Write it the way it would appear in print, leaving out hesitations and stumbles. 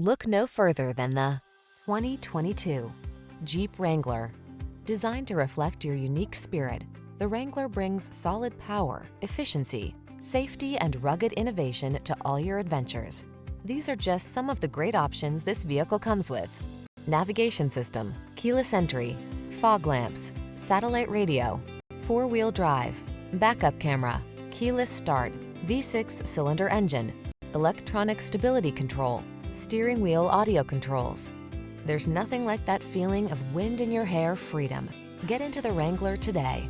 Look no further than the 2022 Jeep Wrangler. Designed to reflect your unique spirit, the Wrangler brings solid power, efficiency, safety, and rugged innovation to all your adventures. These are just some of the great options this vehicle comes with: navigation system, keyless entry, fog lamps, satellite radio, four-wheel drive, backup camera, keyless start, V6 cylinder engine, electronic stability control, steering wheel audio controls. There's nothing like that feeling of wind in your hair freedom. Get into the Wrangler today.